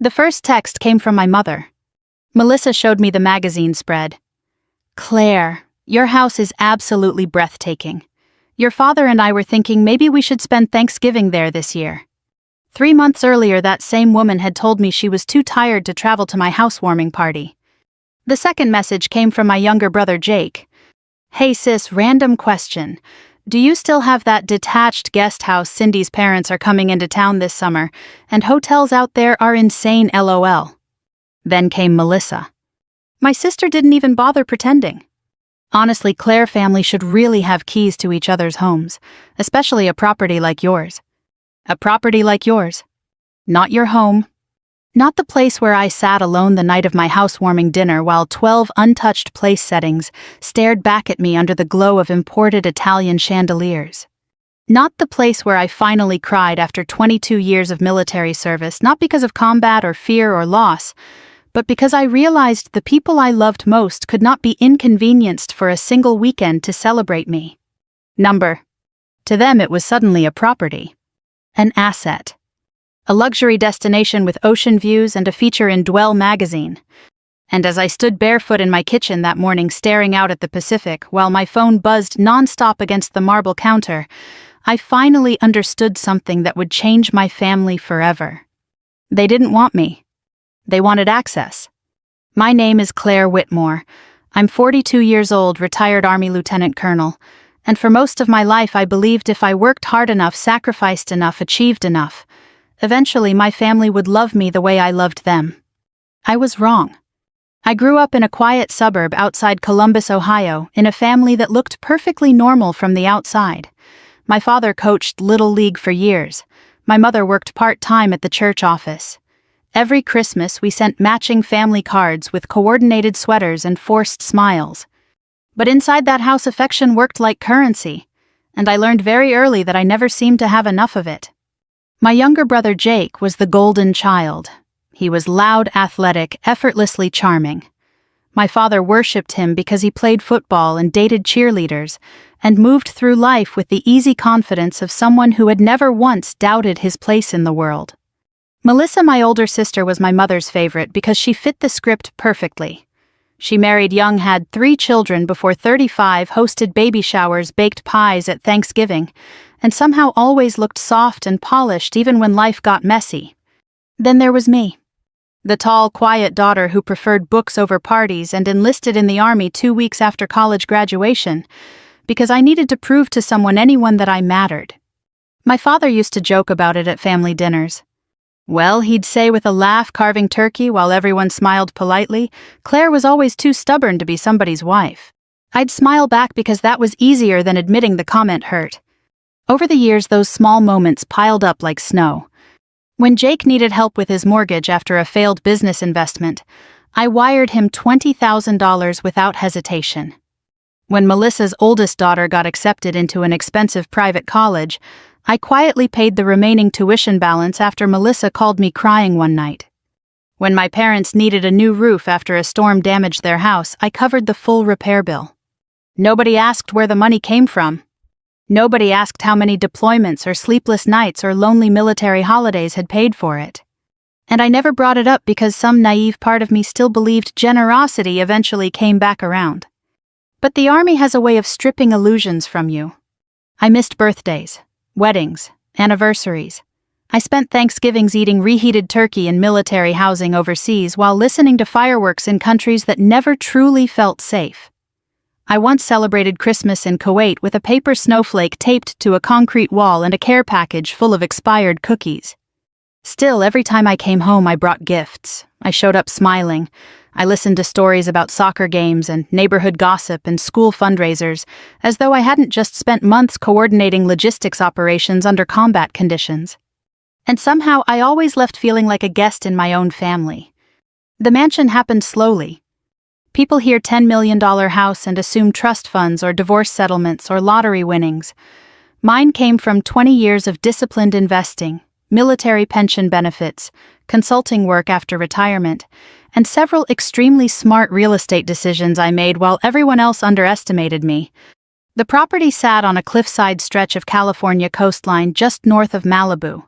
The first text came from my mother. Melissa showed me the magazine spread. "Claire, your house is absolutely breathtaking. Your father and I were thinking maybe we should spend Thanksgiving there this year." 3 months earlier, that same woman had told me she was too tired to travel to my housewarming party. The second message came from my younger brother Jake. "Hey sis, random question. Do you still have that detached guest house Cindy's parents are coming into town this summer, and hotels out there are insane LOL?" Then came Melissa. My sister didn't even bother pretending. Honestly, Claire family should really have keys to each other's homes, especially a property like yours. A property like yours. Not your home. Not the place where I sat alone the night of my housewarming dinner while 12 untouched place settings stared back at me under the glow of imported Italian chandeliers. Not the place where I finally cried after 22 years of military service, not because of combat or fear or loss, but because I realized the people I loved most could not be inconvenienced for a single weekend to celebrate me. To them it was suddenly a property. An asset. A luxury destination with ocean views and a feature in Dwell magazine. And as I stood barefoot in my kitchen that morning staring out at the Pacific while my phone buzzed nonstop against the marble counter, I finally understood something that would change my family forever. They didn't want me. They wanted access. My name is Claire Whitmore. I'm 42 years old, retired Army Lieutenant Colonel, and for most of my life I believed if I worked hard enough, sacrificed enough, achieved enough, eventually my family would love me the way I loved them. I was wrong. I grew up in a quiet suburb outside Columbus, Ohio, in a family that looked perfectly normal from the outside. My father coached Little League for years. My mother worked part-time at the church office. Every Christmas we sent matching family cards with coordinated sweaters and forced smiles. But inside that house affection worked like currency, and I learned very early that I never seemed to have enough of it. My younger brother Jake was the golden child. He was loud, athletic, effortlessly charming. My father worshipped him because he played football and dated cheerleaders, and moved through life with the easy confidence of someone who had never once doubted his place in the world. Melissa, my older sister, was my mother's favorite because she fit the script perfectly. She married young, had 3 children before 35, hosted baby showers, baked pies at Thanksgiving, and somehow always looked soft and polished even when life got messy. Then there was me, the tall, quiet daughter who preferred books over parties and enlisted in the Army 2 weeks after college graduation, because I needed to prove to anyone that I mattered. My father used to joke about it at family dinners. Well, he'd say with a laugh, carving turkey while everyone smiled politely, Claire was always too stubborn to be somebody's wife. I'd smile back because that was easier than admitting the comment hurt. Over the years, those small moments piled up like snow. When Jake needed help with his mortgage after a failed business investment, I wired him $20,000 without hesitation. When Melissa's oldest daughter got accepted into an expensive private college, I quietly paid the remaining tuition balance after Melissa called me crying one night. When my parents needed a new roof after a storm damaged their house, I covered the full repair bill. Nobody asked where the money came from. Nobody asked how many deployments or sleepless nights or lonely military holidays had paid for it. And I never brought it up because some naive part of me still believed generosity eventually came back around. But the Army has a way of stripping illusions from you. I missed birthdays, weddings, anniversaries. I spent Thanksgivings eating reheated turkey in military housing overseas while listening to fireworks in countries that never truly felt safe. I once celebrated Christmas in Kuwait with a paper snowflake taped to a concrete wall and a care package full of expired cookies. Still, every time I came home, I brought gifts. I showed up smiling. I listened to stories about soccer games and neighborhood gossip and school fundraisers, as though I hadn't just spent months coordinating logistics operations under combat conditions. And somehow I always left feeling like a guest in my own family. The mansion happened slowly. People hear $10 million house and assume trust funds or divorce settlements or lottery winnings. Mine came from 20 years of disciplined investing, military pension benefits, consulting work after retirement, and several extremely smart real estate decisions I made while everyone else underestimated me. The property sat on a cliffside stretch of California coastline just north of Malibu.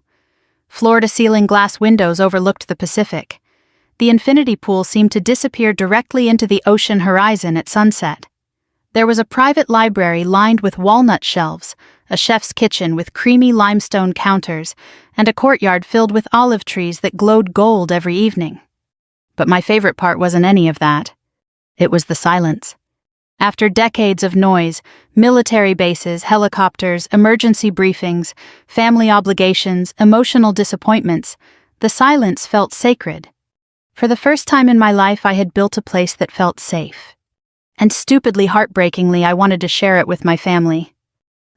Floor-to-ceiling glass windows overlooked the Pacific. The infinity pool seemed to disappear directly into the ocean horizon at sunset. There was a private library lined with walnut shelves, a chef's kitchen with creamy limestone counters, and a courtyard filled with olive trees that glowed gold every evening. But my favorite part wasn't any of that. It was the silence. After decades of noise, military bases, helicopters, emergency briefings, family obligations, emotional disappointments, the silence felt sacred. For the first time in my life, I had built a place that felt safe. And stupidly heartbreakingly, I wanted to share it with my family.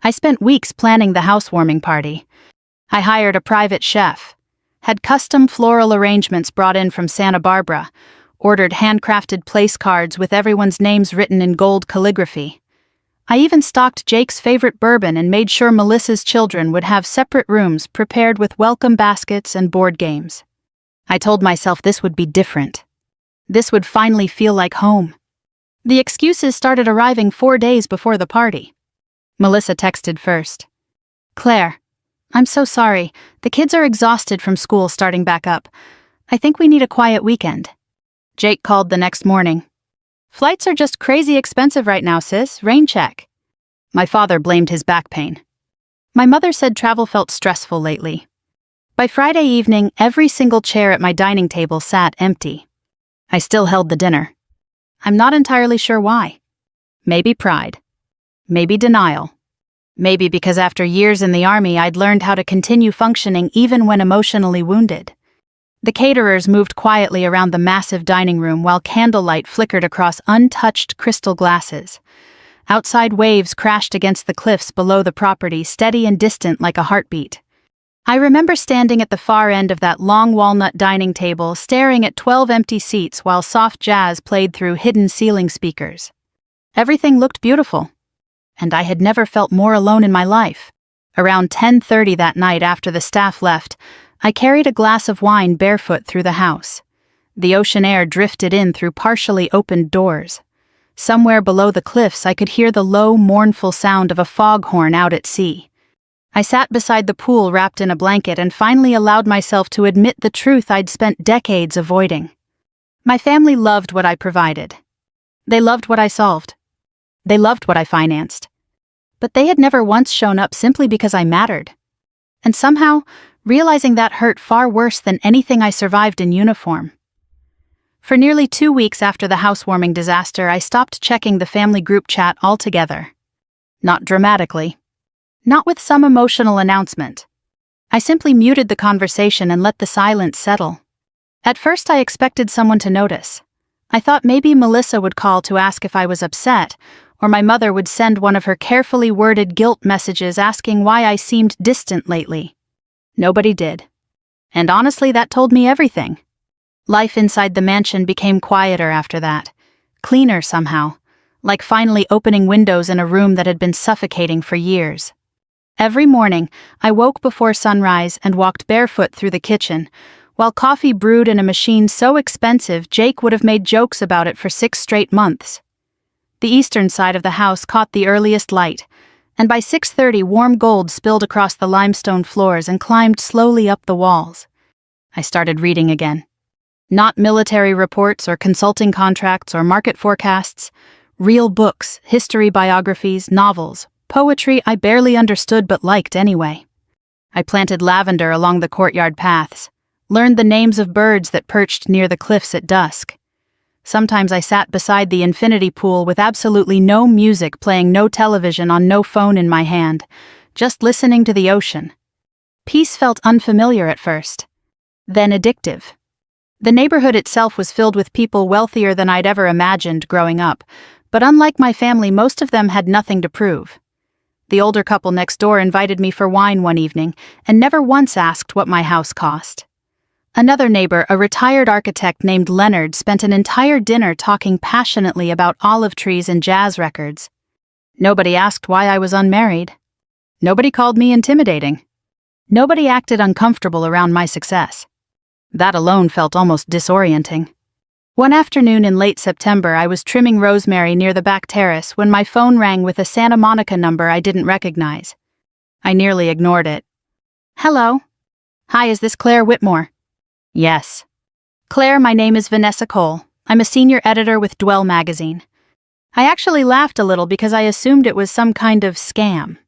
I spent weeks planning the housewarming party. I hired a private chef, had custom floral arrangements brought in from Santa Barbara, ordered handcrafted place cards with everyone's names written in gold calligraphy. I even stocked Jake's favorite bourbon and made sure Melissa's children would have separate rooms prepared with welcome baskets and board games. I told myself this would be different. This would finally feel like home. The excuses started arriving 4 days before the party. Melissa texted first. "Claire, I'm so sorry. The kids are exhausted from school starting back up. I think we need a quiet weekend." Jake called the next morning. "Flights are just crazy expensive right now, sis. Rain check." My father blamed his back pain. My mother said travel felt stressful lately. By Friday evening, every single chair at my dining table sat empty. I still held the dinner. I'm not entirely sure why. Maybe pride. Maybe denial. Maybe because after years in the army I'd learned how to continue functioning even when emotionally wounded. The caterers moved quietly around the massive dining room while candlelight flickered across untouched crystal glasses. Outside waves crashed against the cliffs below the property, steady and distant like a heartbeat. I remember standing at the far end of that long walnut dining table, staring at 12 empty seats while soft jazz played through hidden ceiling speakers. Everything looked beautiful, and I had never felt more alone in my life. Around 10:30 that night after the staff left, I carried a glass of wine barefoot through the house. The ocean air drifted in through partially opened doors. Somewhere below the cliffs I could hear the low, mournful sound of a foghorn out at sea. I sat beside the pool wrapped in a blanket and finally allowed myself to admit the truth I'd spent decades avoiding. My family loved what I provided. They loved what I solved. They loved what I financed. But they had never once shown up simply because I mattered. And somehow, realizing that hurt far worse than anything I survived in uniform. For nearly 2 weeks after the housewarming disaster, I stopped checking the family group chat altogether. Not dramatically. Not with some emotional announcement. I simply muted the conversation and let the silence settle. At first I expected someone to notice. I thought maybe Melissa would call to ask if I was upset, or my mother would send one of her carefully worded guilt messages asking why I seemed distant lately. Nobody did. And honestly, that told me everything. Life inside the mansion became quieter after that. Cleaner somehow, like finally opening windows in a room that had been suffocating for years. Every morning, I woke before sunrise and walked barefoot through the kitchen, while coffee brewed in a machine so expensive Jake would have made jokes about it for 6 straight months. The eastern side of the house caught the earliest light, and by 6:30 warm gold spilled across the limestone floors and climbed slowly up the walls. I started reading again. Not military reports or consulting contracts or market forecasts. Real books, history biographies, novels, poetry I barely understood but liked anyway. I planted lavender along the courtyard paths, learned the names of birds that perched near the cliffs at dusk. Sometimes I sat beside the infinity pool with absolutely no music playing, no television on, no phone in my hand, just listening to the ocean. Peace felt unfamiliar at first, then addictive. The neighborhood itself was filled with people wealthier than I'd ever imagined growing up, but unlike my family, most of them had nothing to prove. The older couple next door invited me for wine one evening and never once asked what my house cost. Another neighbor, a retired architect named Leonard, spent an entire dinner talking passionately about olive trees and jazz records. Nobody asked why I was unmarried. Nobody called me intimidating. Nobody acted uncomfortable around my success. That alone felt almost disorienting. One afternoon in late September, I was trimming rosemary near the back terrace when my phone rang with a Santa Monica number I didn't recognize. I nearly ignored it. "Hello." Hi, is this Claire Whitmore? Yes. Claire, my name is Vanessa Cole. I'm a senior editor with Dwell magazine. I actually laughed a little because I assumed it was some kind of scam.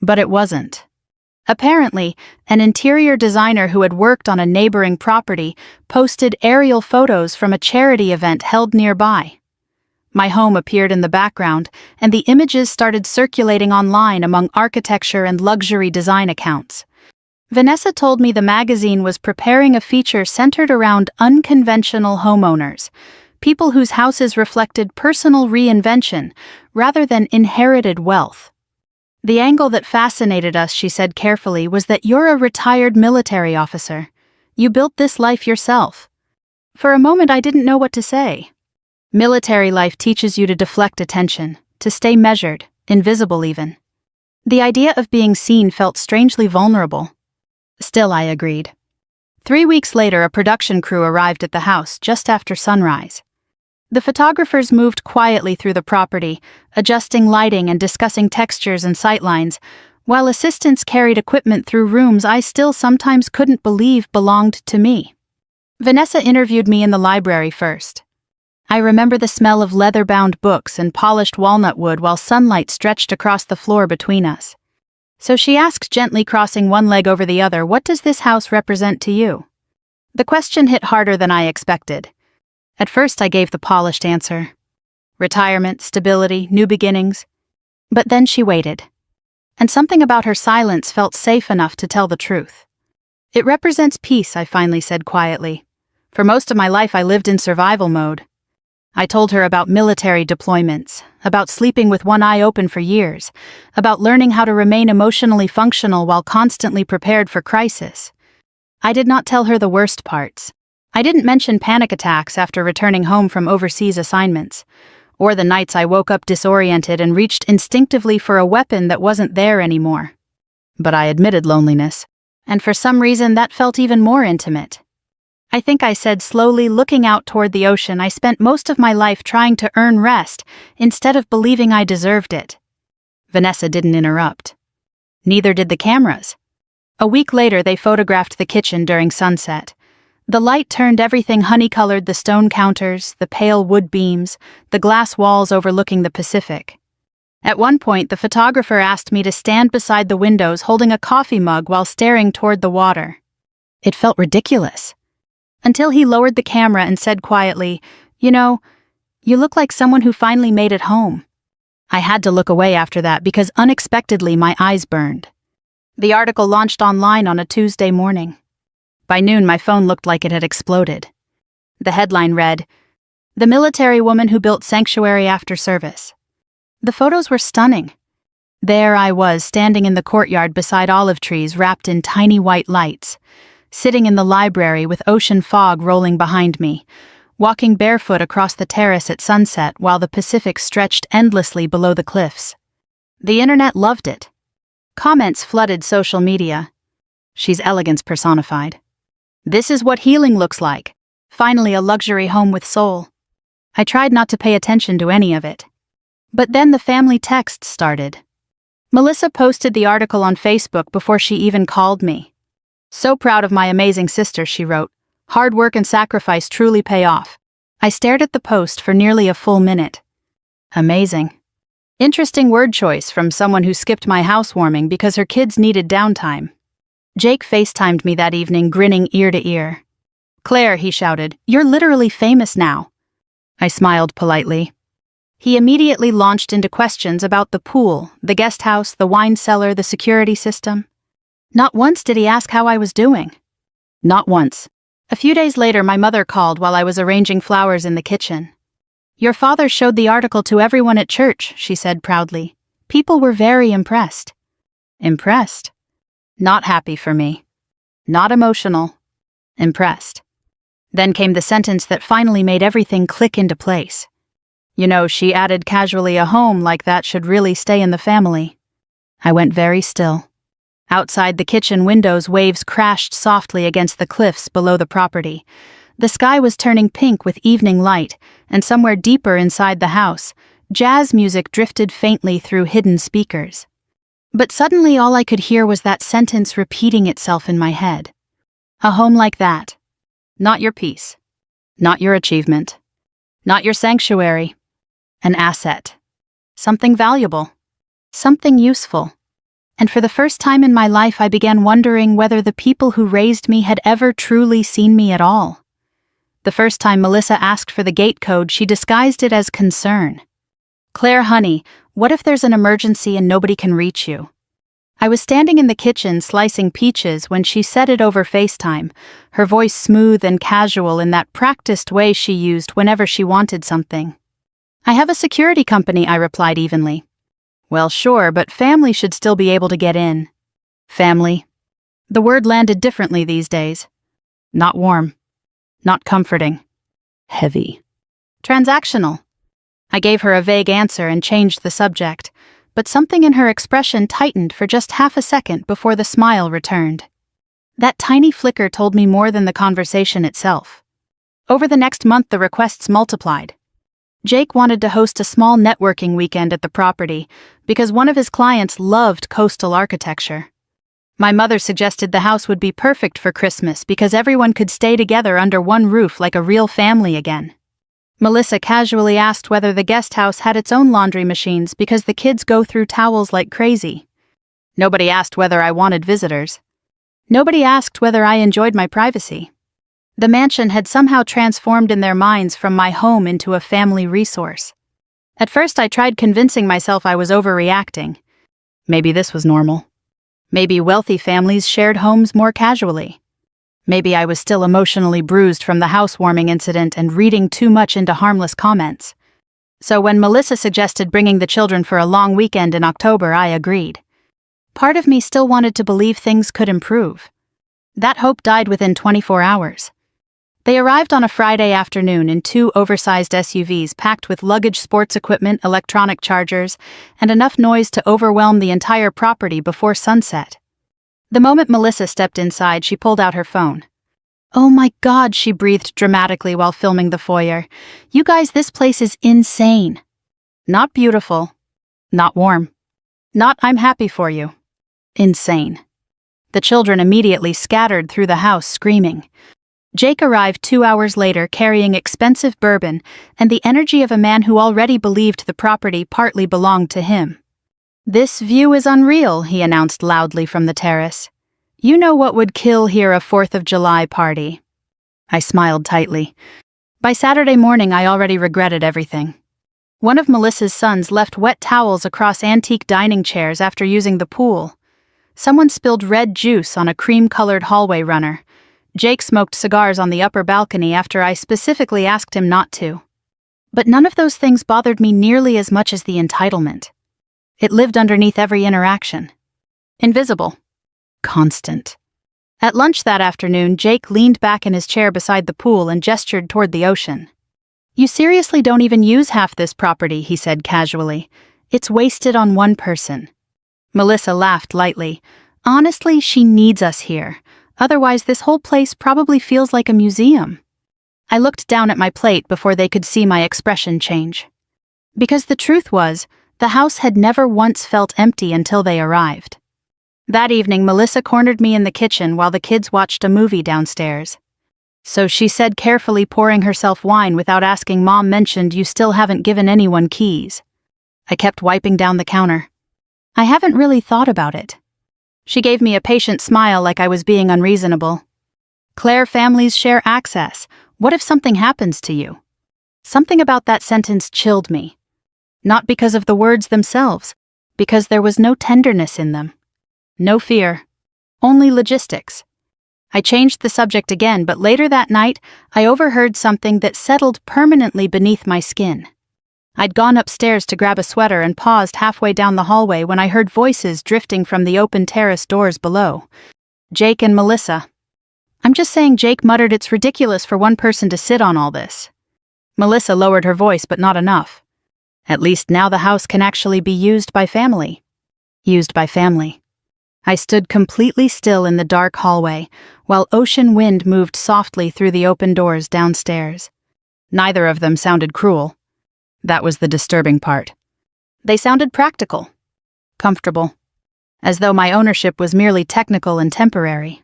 But it wasn't. Apparently, an interior designer who had worked on a neighboring property posted aerial photos from a charity event held nearby. My home appeared in the background, and the images started circulating online among architecture and luxury design accounts. Vanessa told me the magazine was preparing a feature centered around unconventional homeowners, people whose houses reflected personal reinvention rather than inherited wealth. The angle that fascinated us, she said carefully, was that you're a retired military officer. You built this life yourself. For a moment, I didn't know what to say. Military life teaches you to deflect attention, to stay measured, invisible even. The idea of being seen felt strangely vulnerable. Still, I agreed. 3 weeks later, a production crew arrived at the house just after sunrise. The photographers moved quietly through the property, adjusting lighting and discussing textures and sightlines, while assistants carried equipment through rooms I still sometimes couldn't believe belonged to me. Vanessa interviewed me in the library first. I remember the smell of leather-bound books and polished walnut wood while sunlight stretched across the floor between us. So she asked, gently crossing one leg over the other, "What does this house represent to you?" The question hit harder than I expected. At first I gave the polished answer. Retirement, stability, new beginnings. But then she waited. And something about her silence felt safe enough to tell the truth. "It represents peace," I finally said quietly. "For most of my life I lived in survival mode." I told her about military deployments, about sleeping with one eye open for years, about learning how to remain emotionally functional while constantly prepared for crisis. I did not tell her the worst parts. I didn't mention panic attacks after returning home from overseas assignments, or the nights I woke up disoriented and reached instinctively for a weapon that wasn't there anymore. But I admitted loneliness, and for some reason that felt even more intimate. I think I said slowly, looking out toward the ocean, I spent most of my life trying to earn rest instead of believing I deserved it. Vanessa didn't interrupt. Neither did the cameras. A week later, they photographed the kitchen during sunset. The light turned everything honey-colored: the stone counters, the pale wood beams, the glass walls overlooking the Pacific. At one point, the photographer asked me to stand beside the windows holding a coffee mug while staring toward the water. It felt ridiculous. Until he lowered the camera and said quietly, "You know, you look like someone who finally made it home." I had to look away after that because unexpectedly my eyes burned. The article launched online on a Tuesday morning. By noon, my phone looked like it had exploded. The headline read, "The military woman who built sanctuary after service." The photos were stunning. There I was, standing in the courtyard beside olive trees wrapped in tiny white lights, sitting in the library with ocean fog rolling behind me, walking barefoot across the terrace at sunset while the Pacific stretched endlessly below the cliffs. The internet loved it. Comments flooded social media. "She's elegance personified. This is what healing looks like. Finally a luxury home with soul." I tried not to pay attention to any of it. But then the family text started. Melissa posted the article on Facebook before she even called me. "So proud of my amazing sister," she wrote. "Hard work and sacrifice truly pay off." I stared at the post for nearly a full minute. Amazing. Interesting word choice from someone who skipped my housewarming because her kids needed downtime. Jake FaceTimed me that evening, grinning ear to ear. "Claire," he shouted, "you're literally famous now." I smiled politely. He immediately launched into questions about the pool, the guest house, the wine cellar, the security system. Not once did he ask how I was doing. Not once. A few days later, my mother called while I was arranging flowers in the kitchen. "Your father showed the article to everyone at church," she said proudly. "People were very impressed." Impressed? Not happy for me. Not emotional. Impressed. Then came the sentence that finally made everything click into place. "You know," she added casually, "a home like that should really stay in the family." I went very still. Outside the kitchen windows, waves crashed softly against the cliffs below the property. The sky was turning pink with evening light, and somewhere deeper inside the house, jazz music drifted faintly through hidden speakers. But suddenly all I could hear was that sentence repeating itself in my head. A home like that. Not your peace. Not your achievement. Not your sanctuary. An asset. Something valuable. Something useful. And for the first time in my life, I began wondering whether the people who raised me had ever truly seen me at all. The first time Melissa asked for the gate code, she disguised it as concern. "Claire, honey, what if there's an emergency and nobody can reach you?" I was standing in the kitchen slicing peaches when she said it over FaceTime, her voice smooth and casual in that practiced way she used whenever she wanted something. "I have a security company," I replied evenly. "Well, sure, but family should still be able to get in." Family. The word landed differently these days. Not warm. Not comforting. Heavy. Transactional. I gave her a vague answer and changed the subject, but something in her expression tightened for just half a second before the smile returned. That tiny flicker told me more than the conversation itself. Over the next month, the requests multiplied. Jake wanted to host a small networking weekend at the property because one of his clients loved coastal architecture. My mother suggested the house would be perfect for Christmas because everyone could stay together under one roof like a real family again. Melissa casually asked whether the guest house had its own laundry machines because the kids go through towels like crazy. Nobody asked whether I wanted visitors. Nobody asked whether I enjoyed my privacy. The mansion had somehow transformed in their minds from my home into a family resource. At first, I tried convincing myself I was overreacting. Maybe this was normal. Maybe wealthy families shared homes more casually. Maybe I was still emotionally bruised from the housewarming incident and reading too much into harmless comments. So when Melissa suggested bringing the children for a long weekend in October, I agreed. Part of me still wanted to believe things could improve. That hope died within 24 hours. They arrived on a Friday afternoon in 2 oversized SUVs packed with luggage, sports equipment, electronic chargers, and enough noise to overwhelm the entire property before sunset. The moment Melissa stepped inside, she pulled out her phone. "Oh my God," she breathed dramatically while filming the foyer. "You guys, this place is insane. Not beautiful. Not warm. Not I'm happy for you. Insane." The children immediately scattered through the house screaming. Jake arrived 2 hours later carrying expensive bourbon and the energy of a man who already believed the property partly belonged to him. "This view is unreal," he announced loudly from the terrace. "You know what would kill here, a 4th of July party." I smiled tightly. By Saturday morning, I already regretted everything. One of Melissa's sons left wet towels across antique dining chairs after using the pool. Someone spilled red juice on a cream-colored hallway runner. Jake smoked cigars on the upper balcony after I specifically asked him not to. But none of those things bothered me nearly as much as the entitlement. It lived underneath every interaction. Invisible. Constant. At lunch that afternoon, Jake leaned back in his chair beside the pool and gestured toward the ocean. "You seriously don't even use half this property," he said casually. "It's wasted on one person." Melissa laughed lightly. "Honestly, she needs us here. Otherwise, this whole place probably feels like a museum." I looked down at my plate before they could see my expression change. Because the truth was, the house had never once felt empty until they arrived. That evening, Melissa cornered me in the kitchen while the kids watched a movie downstairs. "So," she said, carefully pouring herself wine without asking, "Mom mentioned you still haven't given anyone keys." I kept wiping down the counter. "I haven't really thought about it." She gave me a patient smile like I was being unreasonable. "Claire, families share access. What if something happens to you?" Something about that sentence chilled me. Not because of the words themselves, because there was no tenderness in them. No fear. Only logistics. I changed the subject again, but later that night, I overheard something that settled permanently beneath my skin. I'd gone upstairs to grab a sweater and paused halfway down the hallway when I heard voices drifting from the open terrace doors below. Jake and Melissa. "I'm just saying," Jake muttered, "it's ridiculous for one person to sit on all this." Melissa lowered her voice, but not enough. "At least now the house can actually be used by family." Used by family. I stood completely still in the dark hallway, while ocean wind moved softly through the open doors downstairs. Neither of them sounded cruel. That was the disturbing part. They sounded practical. Comfortable. As though my ownership was merely technical and temporary.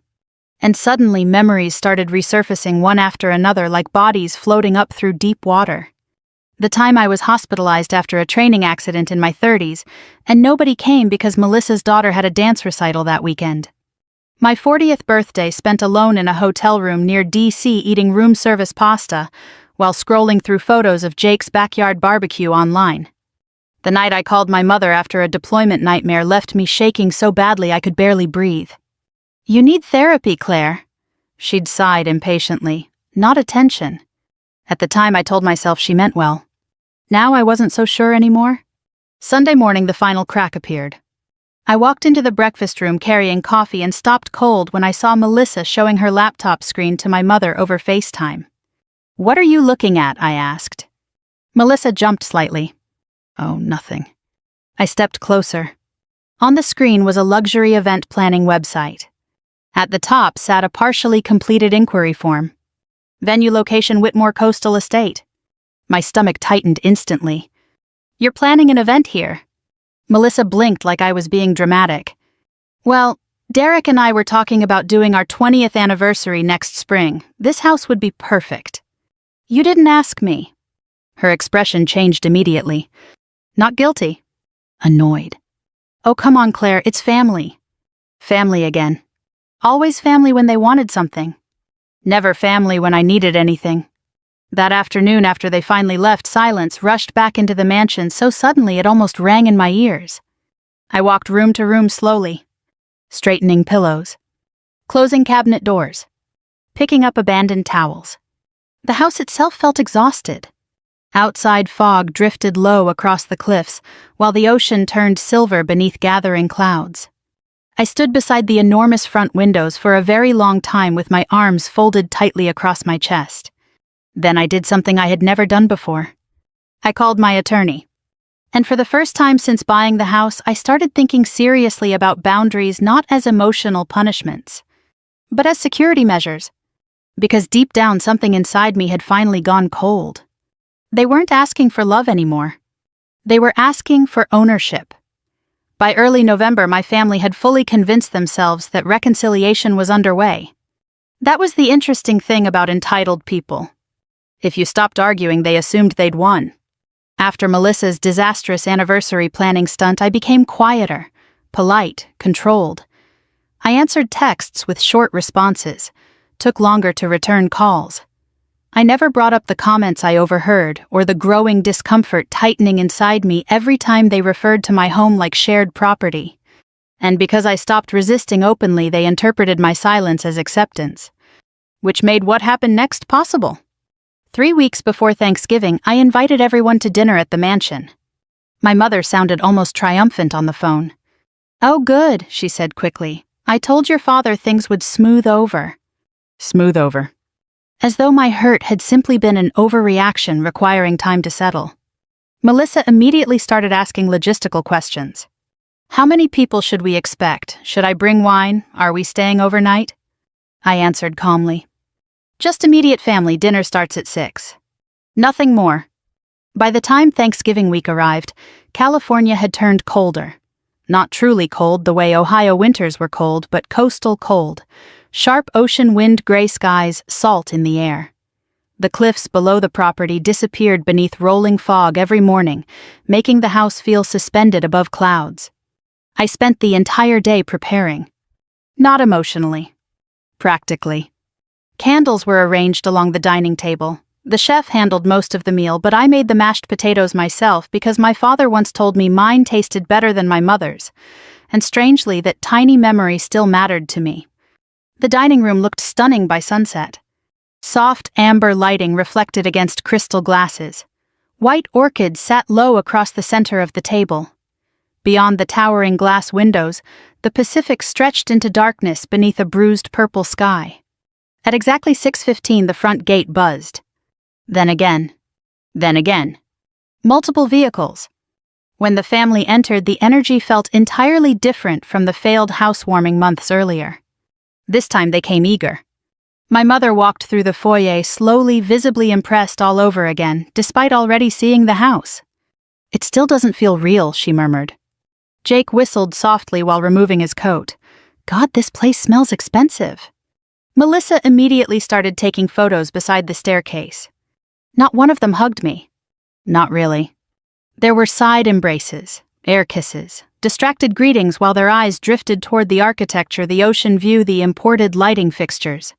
And suddenly memories started resurfacing one after another like bodies floating up through deep water. The time I was hospitalized after a training accident in my 30s, and nobody came because Melissa's daughter had a dance recital that weekend. My 40th birthday spent alone in a hotel room near DC eating room service pasta while scrolling through photos of Jake's backyard barbecue online. The night I called my mother after a deployment nightmare left me shaking so badly I could barely breathe. "You need therapy, Claire." She'd sighed impatiently, not attention. At the time I told myself she meant well. Now I wasn't so sure anymore. Sunday morning the final crack appeared. I walked into the breakfast room carrying coffee and stopped cold when I saw Melissa showing her laptop screen to my mother over FaceTime. "What are you looking at?" I asked. Melissa jumped slightly. "Oh, nothing." I stepped closer. On the screen was a luxury event planning website. At the top sat a partially completed inquiry form. Venue location Whitmore Coastal Estate. My stomach tightened instantly. "You're planning an event here." Melissa blinked like I was being dramatic. "Well, Derek and I were talking about doing our 20th anniversary next spring. This house would be perfect." "You didn't ask me." Her expression changed immediately. Not guilty. Annoyed. "Oh, come on, Claire, it's family." Family again. Always family when they wanted something. Never family when I needed anything. That afternoon after they finally left, silence rushed back into the mansion so suddenly it almost rang in my ears. I walked room to room slowly, straightening pillows, closing cabinet doors, picking up abandoned towels. The house itself felt exhausted. Outside fog drifted low across the cliffs, while the ocean turned silver beneath gathering clouds. I stood beside the enormous front windows for a very long time with my arms folded tightly across my chest. Then I did something I had never done before. I called my attorney. And for the first time since buying the house, I started thinking seriously about boundaries not as emotional punishments, but as security measures. Because deep down something inside me had finally gone cold. They weren't asking for love anymore. They were asking for ownership. By early November, my family had fully convinced themselves that reconciliation was underway. That was the interesting thing about entitled people. If you stopped arguing, they assumed they'd won. After Melissa's disastrous anniversary planning stunt, I became quieter, polite, controlled. I answered texts with short responses, took longer to return calls. I never brought up the comments I overheard or the growing discomfort tightening inside me every time they referred to my home like shared property. And because I stopped resisting openly, they interpreted my silence as acceptance, which made what happened next possible. 3 weeks before Thanksgiving, I invited everyone to dinner at the mansion. My mother sounded almost triumphant on the phone. "Oh, good," she said quickly. "I told your father things would smooth over." Smooth over. As though my hurt had simply been an overreaction requiring time to settle. Melissa immediately started asking logistical questions. "How many people should we expect? Should I bring wine? Are we staying overnight?" I answered calmly. "Just immediate family, dinner starts at 6. Nothing more." By the time Thanksgiving week arrived, California had turned colder. Not truly cold the way Ohio winters were cold, but coastal cold. Sharp ocean wind, gray skies, salt in the air. The cliffs below the property disappeared beneath rolling fog every morning, making the house feel suspended above clouds. I spent the entire day preparing. Not emotionally. Practically. Candles were arranged along the dining table. The chef handled most of the meal, but I made the mashed potatoes myself because my father once told me mine tasted better than my mother's, and strangely that tiny memory still mattered to me. The dining room looked stunning by sunset. Soft amber lighting reflected against crystal glasses. White orchids sat low across the center of the table. Beyond the towering glass windows, the Pacific stretched into darkness beneath a bruised purple sky. At exactly 6:15, the front gate buzzed. Then again. Then again. Multiple vehicles. When the family entered, the energy felt entirely different from the failed housewarming months earlier. This time they came eager. My mother walked through the foyer slowly, visibly impressed all over again, despite already seeing the house. "It still doesn't feel real," she murmured. Jake whistled softly while removing his coat. "God, this place smells expensive." Melissa immediately started taking photos beside the staircase. Not one of them hugged me. Not really. There were side embraces, air kisses, distracted greetings while their eyes drifted toward the architecture, the ocean view, the imported lighting fixtures.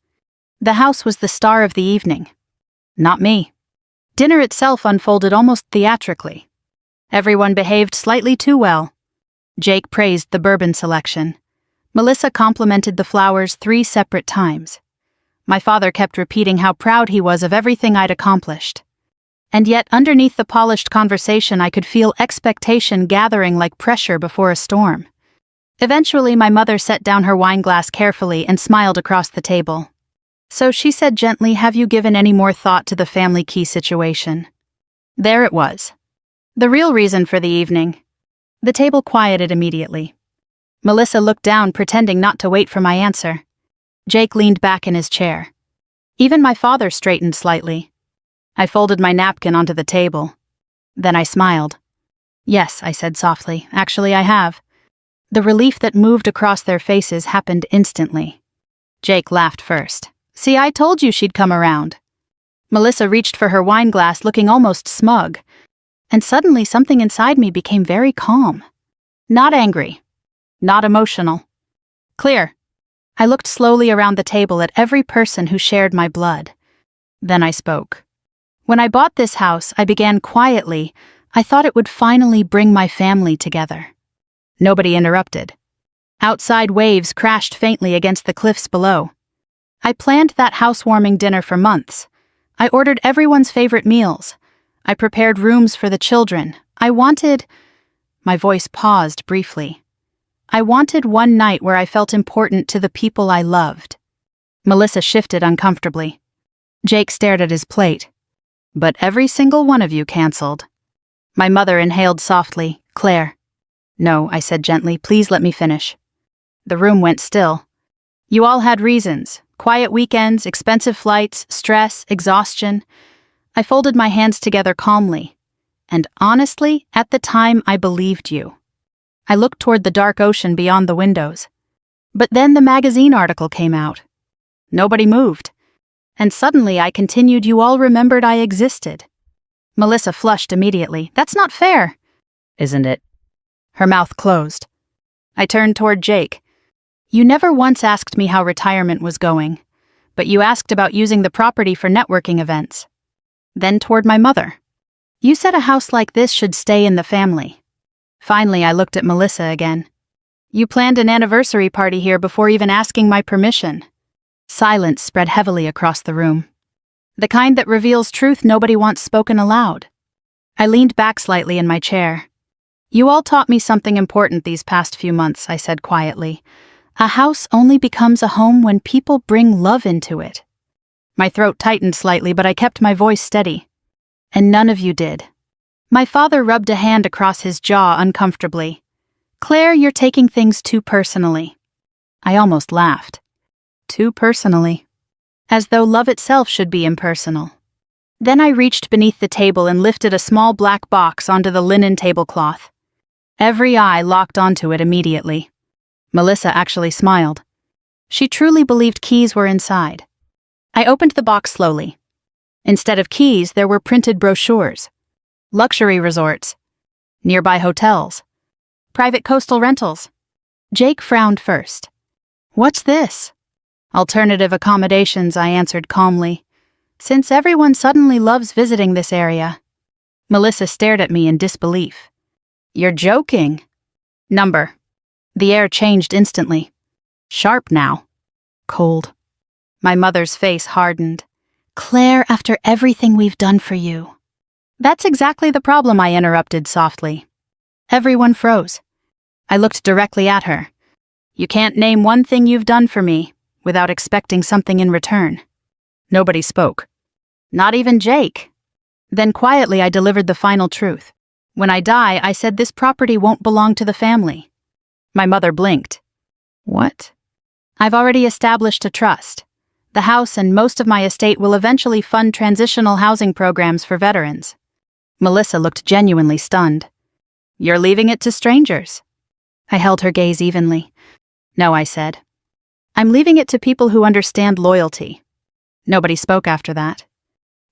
The house was the star of the evening. Not me. Dinner itself unfolded almost theatrically. Everyone behaved slightly too well. Jake praised the bourbon selection. Melissa complimented the flowers 3 separate times. My father kept repeating how proud he was of everything I'd accomplished. And yet, underneath the polished conversation, I could feel expectation gathering like pressure before a storm. Eventually, my mother set down her wine glass carefully and smiled across the table. So she said gently, "Have you given any more thought to the family key situation?" There it was. The real reason for the evening. The table quieted immediately. Melissa looked down, pretending not to wait for my answer. Jake leaned back in his chair. Even my father straightened slightly. I folded my napkin onto the table. Then I smiled. "Yes," I said softly, "actually I have." The relief that moved across their faces happened instantly. Jake laughed first. "See, I told you she'd come around." Melissa reached for her wine glass, looking almost smug. And suddenly something inside me became very calm. Not angry. Not emotional. Clear. I looked slowly around the table at every person who shared my blood. Then I spoke. When I bought this house, I began quietly. I thought it would finally bring my family together. Nobody interrupted. Outside waves crashed faintly against the cliffs below. I planned that housewarming dinner for months. I ordered everyone's favorite meals. I prepared rooms for the children. I wanted... My voice paused briefly. I wanted one night where I felt important to the people I loved. Melissa shifted uncomfortably. Jake stared at his plate. "But every single one of you canceled." My mother inhaled softly. "Claire." "No," I said gently, "please let me finish." The room went still. You all had reasons. Quiet weekends, expensive flights, stress, exhaustion. I folded my hands together calmly. And honestly, at the time, I believed you. I looked toward the dark ocean beyond the windows. But then the magazine article came out. Nobody moved. And suddenly I continued, "You all remembered I existed." Melissa flushed immediately. "That's not fair." "Isn't it?" Her mouth closed. I turned toward Jake. "You never once asked me how retirement was going, but you asked about using the property for networking events." Then toward my mother. "You said a house like this should stay in the family." Finally, I looked at Melissa again. "You planned an anniversary party here before even asking my permission." Silence spread heavily across the room. The kind that reveals truth nobody wants spoken aloud. I leaned back slightly in my chair. "You all taught me something important these past few months," I said quietly. "A house only becomes a home when people bring love into it." My throat tightened slightly, but I kept my voice steady. "And none of you did." My father rubbed a hand across his jaw uncomfortably. "Claire, you're taking things too personally." I almost laughed. Too personally. As though love itself should be impersonal. Then I reached beneath the table and lifted a small black box onto the linen tablecloth. Every eye locked onto it immediately. Melissa actually smiled. She truly believed keys were inside. I opened the box slowly. Instead of keys, there were printed brochures. Luxury resorts. Nearby hotels. Private coastal rentals. Jake frowned first. "What's this?" "Alternative accommodations," I answered calmly. "Since everyone suddenly loves visiting this area." Melissa stared at me in disbelief. "You're joking." "Number." The air changed instantly. Sharp now. Cold. My mother's face hardened. "Claire, after everything we've done for you." "That's exactly the problem," I interrupted softly. Everyone froze. I looked directly at her. "You can't name one thing you've done for me without expecting something in return." Nobody spoke. Not even Jake. Then quietly I delivered the final truth. "When I die, I said this property won't belong to the family." My mother blinked. "What?" "I've already established a trust. The house and most of my estate will eventually fund transitional housing programs for veterans." Melissa looked genuinely stunned. "You're leaving it to strangers?" I held her gaze evenly. "No," I said. I'm leaving it to people who understand loyalty." Nobody spoke after that.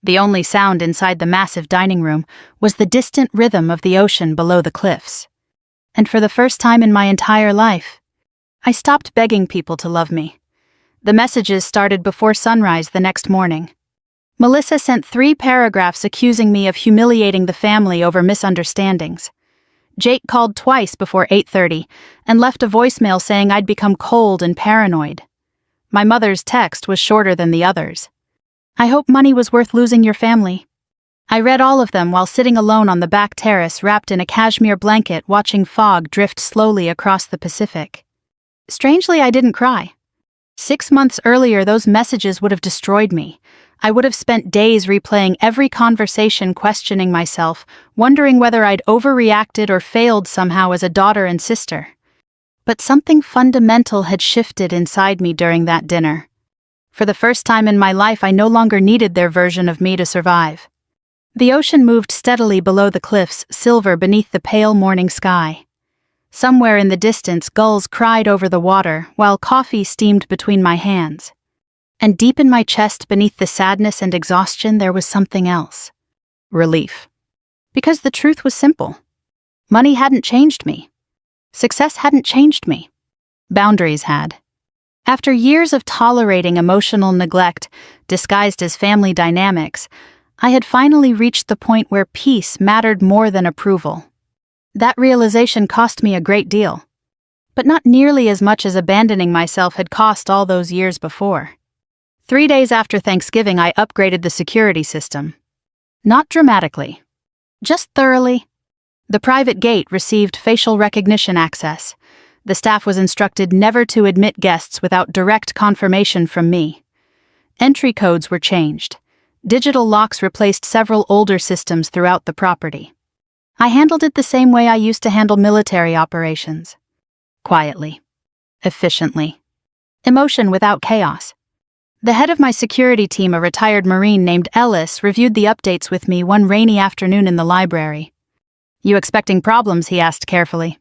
The only sound inside the massive dining room was the distant rhythm of the ocean below the cliffs. And for the first time in my entire life, I stopped begging people to love me. The messages started before sunrise the next morning. Melissa sent 3 paragraphs accusing me of humiliating the family over misunderstandings. Jake called twice before 8:30 and left a voicemail saying I'd become cold and paranoid. My mother's text was shorter than the others. "I hope money was worth losing your family." I read all of them while sitting alone on the back terrace wrapped in a cashmere blanket watching fog drift slowly across the Pacific. Strangely, I didn't cry. 6 months earlier, those messages would have destroyed me. I would have spent days replaying every conversation, questioning myself, wondering whether I'd overreacted or failed somehow as a daughter and sister. But something fundamental had shifted inside me during that dinner. For the first time in my life, I no longer needed their version of me to survive. The ocean moved steadily below the cliffs, silver beneath the pale morning sky. Somewhere in the distance, gulls cried over the water, while coffee steamed between my hands. And deep in my chest, beneath the sadness and exhaustion, there was something else. Relief. Because the truth was simple. Money hadn't changed me. Success hadn't changed me. Boundaries had. After years of tolerating emotional neglect, disguised as family dynamics, I had finally reached the point where peace mattered more than approval. That realization cost me a great deal, but not nearly as much as abandoning myself had cost all those years before. 3 days after Thanksgiving, I upgraded the security system. Not dramatically, just thoroughly. The private gate received facial recognition access. The staff was instructed never to admit guests without direct confirmation from me. Entry codes were changed. Digital locks replaced several older systems throughout the property. I handled it the same way I used to handle military operations. Quietly. Efficiently. Emotion without chaos. The head of my security team, a retired Marine named Ellis, reviewed the updates with me one rainy afternoon in the library. "You expecting problems?" he asked carefully.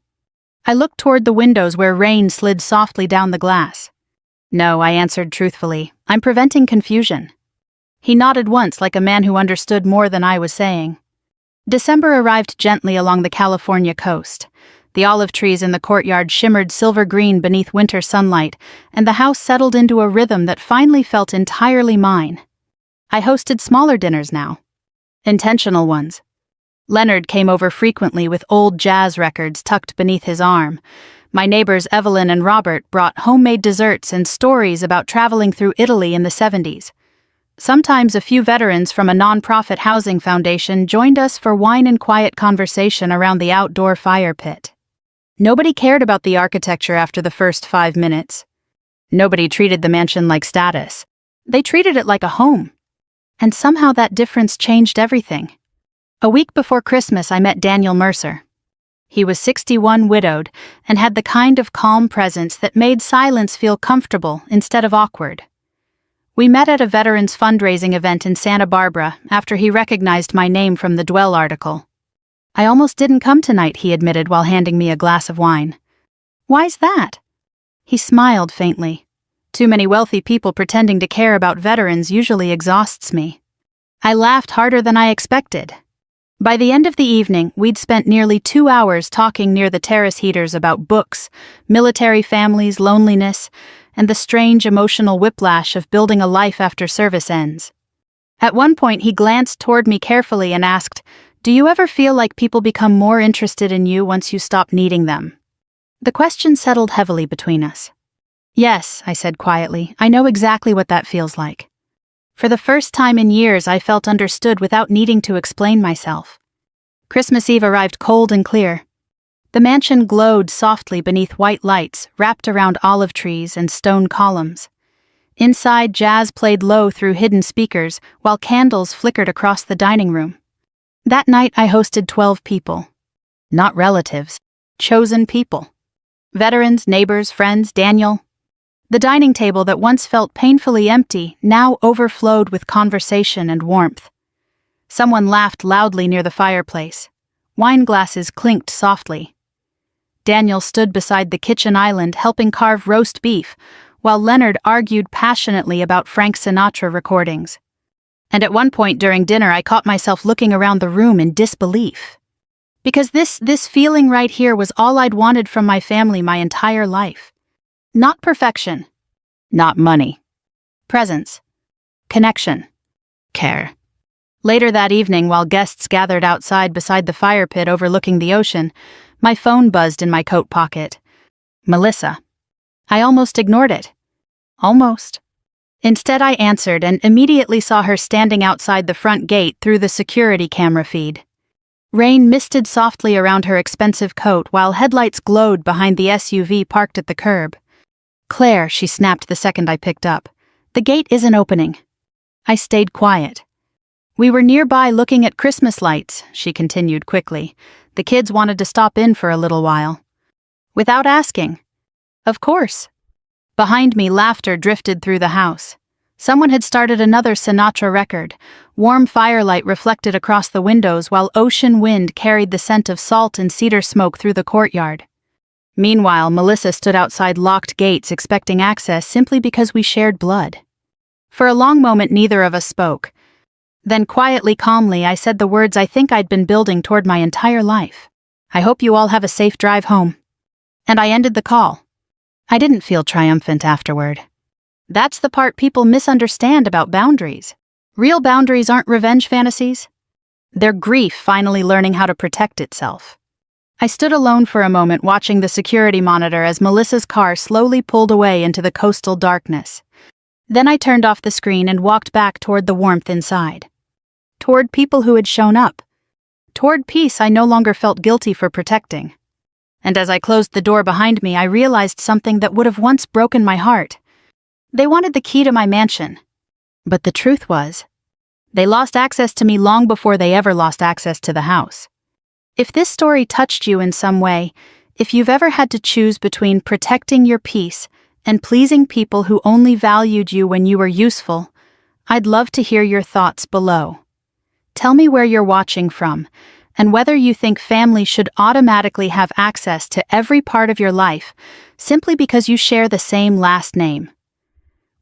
I looked toward the windows where rain slid softly down the glass. "No," I answered truthfully. "I'm preventing confusion." He nodded once like a man who understood more than I was saying. December arrived gently along the California coast. The olive trees in the courtyard shimmered silver green beneath winter sunlight, and the house settled into a rhythm that finally felt entirely mine. I hosted smaller dinners now. Intentional ones. Leonard came over frequently with old jazz records tucked beneath his arm. My neighbors Evelyn and Robert brought homemade desserts and stories about traveling through Italy in the 70s. Sometimes a few veterans from a nonprofit housing foundation joined us for wine and quiet conversation around the outdoor fire pit. Nobody cared about the architecture after the first 5 minutes. Nobody treated the mansion like status. They treated it like a home. And somehow that difference changed everything. A week before Christmas, I met Daniel Mercer. He was 61, widowed, and had the kind of calm presence that made silence feel comfortable instead of awkward. We met at a veterans fundraising event in Santa Barbara after he recognized my name from the Dwell article. "I almost didn't come tonight," he admitted while handing me a glass of wine. "Why's that?" He smiled faintly. "Too many wealthy people pretending to care about veterans usually exhausts me." I laughed harder than I expected. By the end of the evening, we'd spent nearly 2 hours talking near the terrace heaters about books, military families, loneliness, and the strange emotional whiplash of building a life after service ends. At one point, he glanced toward me carefully and asked, "Do you ever feel like people become more interested in you once you stop needing them?" The question settled heavily between us. "Yes," I said quietly, "I know exactly what that feels like." For the first time in years, I felt understood without needing to explain myself. Christmas Eve arrived cold and clear. The mansion glowed softly beneath white lights wrapped around olive trees and stone columns. Inside, jazz played low through hidden speakers, while candles flickered across the dining room. That night, I hosted 12 people. Not relatives, chosen people. Veterans, neighbors, friends, Daniel. The dining table that once felt painfully empty now overflowed with conversation and warmth. Someone laughed loudly near the fireplace. Wine glasses clinked softly. Daniel stood beside the kitchen island helping carve roast beef, while Leonard argued passionately about Frank Sinatra recordings. And at one point during dinner, I caught myself looking around the room in disbelief. Because this feeling right here was all I'd wanted from my family my entire life. Not perfection. Not money. Presence. Connection. Care. Later that evening, while guests gathered outside beside the fire pit overlooking the ocean, my phone buzzed in my coat pocket. Melissa. I almost ignored it. Almost. Instead, I answered and immediately saw her standing outside the front gate through the security camera feed. Rain misted softly around her expensive coat while headlights glowed behind the SUV parked at the curb. Claire, she snapped the second I picked up. The gate isn't opening. I stayed quiet. We were nearby looking at Christmas lights, she continued quickly. The kids wanted to stop in for a little while. Without asking. Of course. Behind me, laughter drifted through the house. Someone had started another Sinatra record. Warm firelight reflected across the windows while ocean wind carried the scent of salt and cedar smoke through the courtyard. Meanwhile, Melissa stood outside locked gates expecting access simply because we shared blood. For a long moment, neither of us spoke. Then quietly, calmly, I said the words I think I'd been building toward my entire life. I hope you all have a safe drive home. And I ended the call. I didn't feel triumphant afterward. That's the part people misunderstand about boundaries. Real boundaries aren't revenge fantasies. They're grief finally learning how to protect itself. I stood alone for a moment watching the security monitor as Melissa's car slowly pulled away into the coastal darkness. Then I turned off the screen and walked back toward the warmth inside. Toward people who had shown up. Toward peace I no longer felt guilty for protecting. And as I closed the door behind me, I realized something that would have once broken my heart. They wanted the key to my mansion. But the truth was, they lost access to me long before they ever lost access to the house. If this story touched you in some way, if you've ever had to choose between protecting your peace and pleasing people who only valued you when you were useful, I'd love to hear your thoughts below. Tell me where you're watching from, and whether you think family should automatically have access to every part of your life simply because you share the same last name.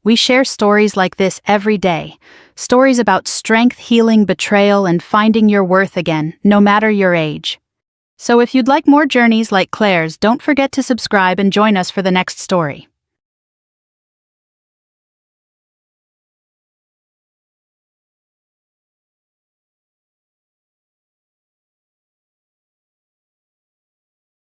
We share stories like this every day, stories about strength, healing, betrayal, and finding your worth again, no matter your age. So if you'd like more journeys like Claire's, don't forget to subscribe and join us for the next story.